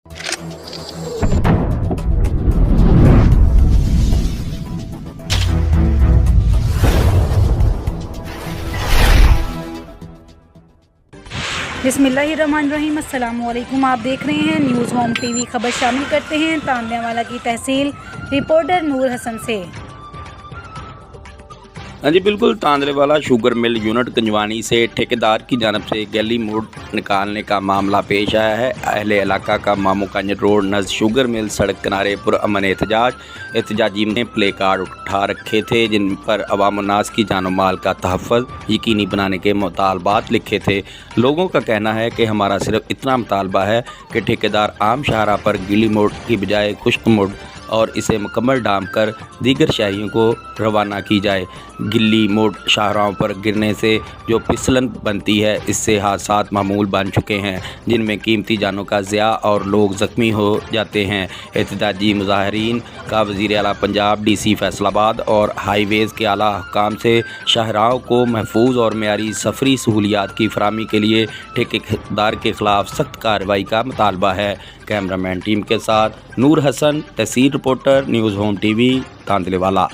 बिस्मिल्लाहिर्रहमानिर्रहीम। अस्सलामुअलैकुम। आप देख रहे हैं न्यूज़ होम टीवी। खबर शामिल करते हैं तांदलेवाला की तहसील, रिपोर्टर नूर हसन से। हाँ जी बिल्कुल, तांदलेवाला शुगर मिल यूनिट गंजवानी से ठेकेदार की जानब से गली मोड़ निकालने का मामला पेश आया है। अहले इलाका का मामू कांज रोड नज़ शुगर मिल सड़क किनारे पुरअमन एहतजाजी ने प्ले कार्ड उठा रखे थे, जिन पर अवाम उन्नास की जान माल का तहफ़्फ़ुज़ यकीनी बनाने के मुतालबात लिखे थे। लोगों का कहना है कि हमारा सिर्फ इतना मुतालबा है कि ठेकेदार आम शाहरा पर गिली मोड़ की बजाय खुश्क मोड़ और इसे मुकम्मल डाम कर दीगर शहरियों को रवाना की जाए। गिल्ली मोड़ शाहराहों पर गिरने से जो फिसलन बनती है, इससे हादसात मामूल बन चुके हैं, जिनमें कीमती जानों का ज़िया और लोग ज़ख्मी हो जाते हैं। एहतजाजी मुजाहरीन का वज़ीर आला पंजाब, DC फैसलाबाद और हाईवेज़ के आला हुकाम से शाहराहों को महफूज और मेयारी सफरी सहूलियात की फराहमी के लिए ठेकेदार के ख़िलाफ़ सख्त कार्रवाई का मुतालबा है। कैमरामैन टीम के साथ नूर हसन, तहसील रिपोर्टर, न्यूज़ होम TV, तांदलेवाला।